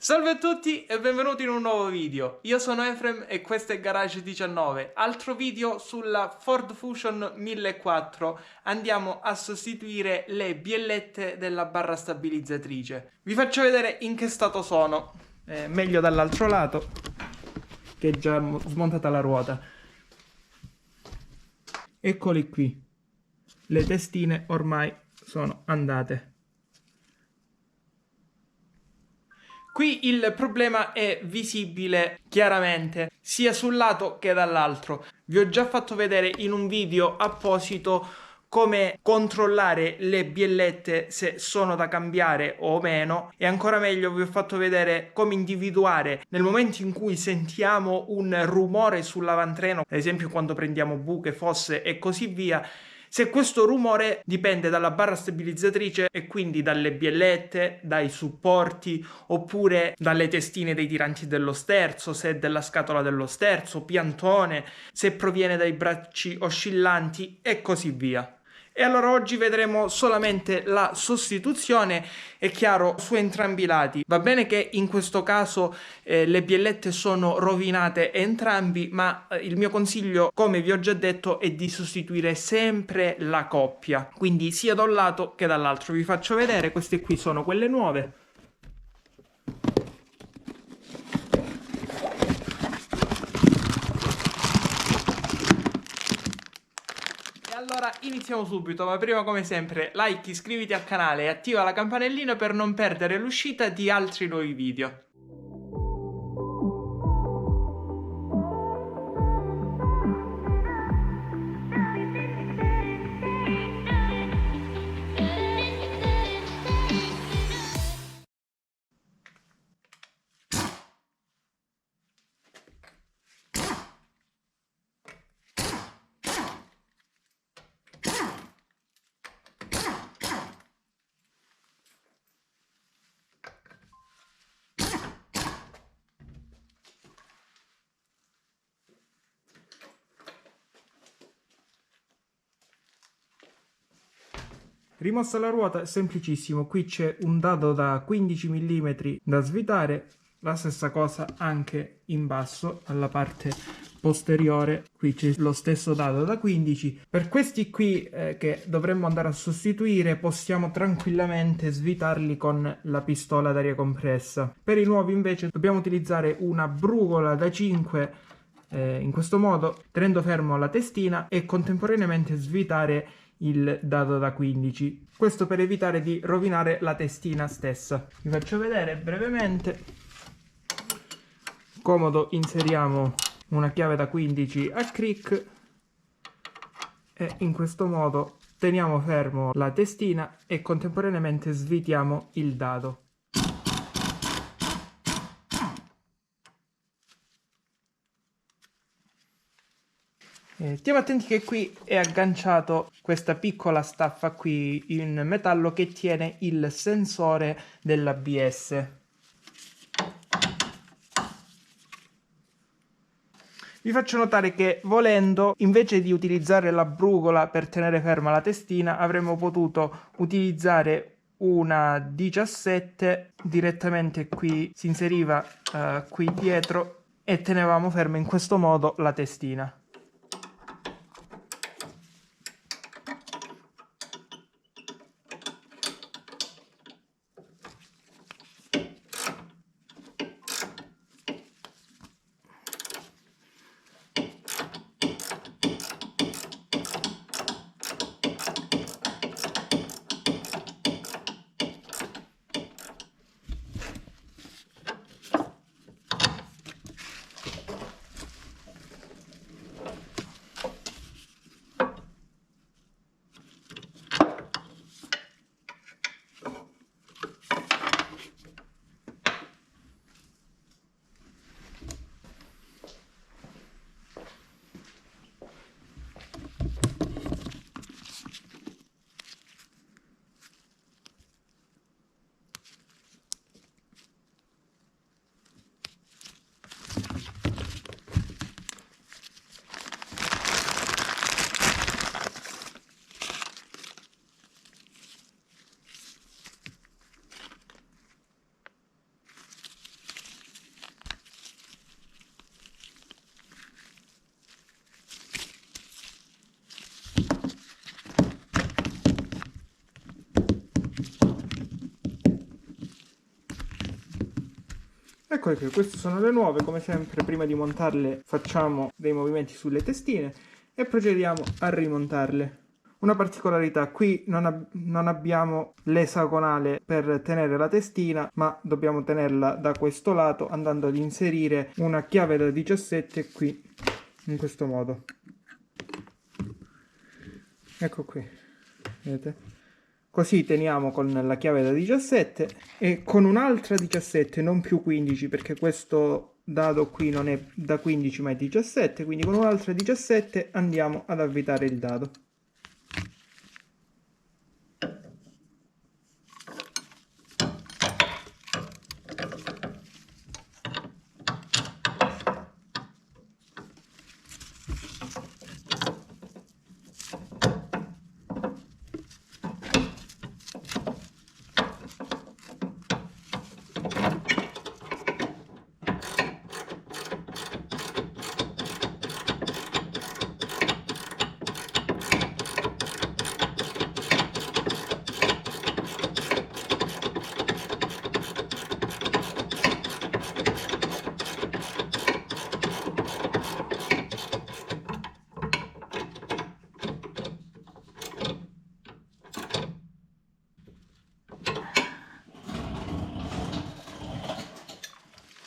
Salve a tutti e benvenuti in un nuovo video. Io sono Efrem e questo è Garage 19, altro video sulla Ford Fusion 1004. Andiamo a sostituire le biellette della barra stabilizzatrice. Vi faccio vedere in che stato sono, meglio dall'altro lato che è già smontata la ruota. Eccoli qui, le testine ormai sono andate. Qui il problema è visibile chiaramente sia sul lato che dall'altro. Vi ho già fatto vedere in un video apposito come controllare le biellette se sono da cambiare o meno, e ancora meglio vi ho fatto vedere come individuare nel momento in cui sentiamo un rumore sull'avantreno, ad esempio quando prendiamo buche, fosse e così via, se questo rumore dipende dalla barra stabilizzatrice e quindi dalle biellette, dai supporti oppure dalle testine dei tiranti dello sterzo, se è della scatola dello sterzo, piantone, se proviene dai bracci oscillanti e così via. E allora oggi vedremo solamente la sostituzione, è chiaro, su entrambi i lati. Va bene che in questo caso le biellette sono rovinate entrambi, ma il mio consiglio, come vi ho già detto, è di sostituire sempre la coppia, quindi sia da un lato che dall'altro. Vi faccio vedere, queste qui sono quelle nuove. Allora iniziamo subito, ma prima come sempre like, iscriviti al canale e attiva la campanellina per non perdere l'uscita di altri nuovi video. Rimossa la ruota è semplicissimo, qui c'è un dado da 15 mm da svitare, la stessa cosa anche in basso alla parte posteriore, qui c'è lo stesso dado da 15. Per questi qui che dovremmo andare a sostituire possiamo tranquillamente svitarli con la pistola d'aria compressa. Per i nuovi invece dobbiamo utilizzare una brugola da 5 in questo modo, tenendo fermo la testina e contemporaneamente svitare il dado da 15, questo per evitare di rovinare la testina stessa. Vi faccio vedere brevemente. Comodo, inseriamo una chiave da 15 a crick e in questo modo teniamo fermo la testina e contemporaneamente svitiamo il dado. Stiamo attenti che qui è agganciato questa piccola staffa qui in metallo che tiene il sensore dell'ABS. Vi faccio notare che volendo, invece di utilizzare la brugola per tenere ferma la testina, avremmo potuto utilizzare una 17 direttamente qui, si inseriva qui dietro e tenevamo ferma in questo modo la testina. Eccole qui, queste sono le nuove. Come sempre, prima di montarle facciamo dei movimenti sulle testine e procediamo a rimontarle. Una particolarità, qui non abbiamo l'esagonale per tenere la testina, ma dobbiamo tenerla da questo lato andando ad inserire una chiave da 17 qui, in questo modo. Ecco qui, vedete? Così teniamo con la chiave da 17 e con un'altra 17, non più 15, perché questo dado qui non è da 15 ma è 17, quindi con un'altra 17 andiamo ad avvitare il dado.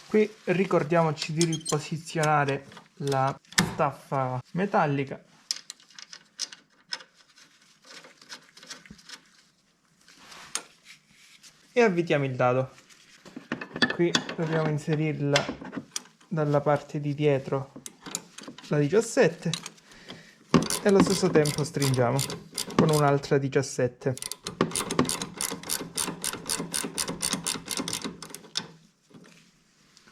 Qui ricordiamoci di riposizionare la staffa metallica e avvitiamo il dado. Qui dobbiamo inserirla dalla parte di dietro la 17 e allo stesso tempo stringiamo con un'altra 17.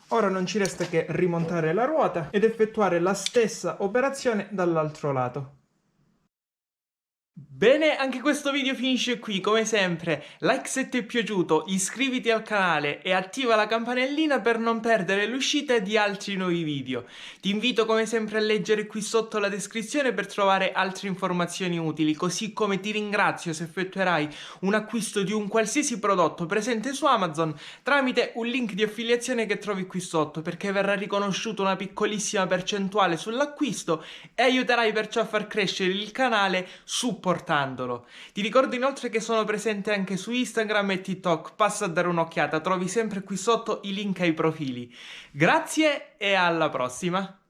Ora non ci resta che rimontare la ruota ed effettuare la stessa operazione dall'altro lato. Bene, anche questo video finisce qui. Come sempre, like se ti è piaciuto, iscriviti al canale e attiva la campanellina per non perdere l'uscita di altri nuovi video. Ti invito come sempre a leggere qui sotto la descrizione per trovare altre informazioni utili, così come ti ringrazio se effettuerai un acquisto di un qualsiasi prodotto presente su Amazon tramite un link di affiliazione che trovi qui sotto, perché verrà riconosciuta una piccolissima percentuale sull'acquisto e aiuterai perciò a far crescere il canale supportandolo. Ti ricordo inoltre che sono presente anche su Instagram e TikTok, passa a dare un'occhiata, trovi sempre qui sotto i link ai profili. Grazie e alla prossima!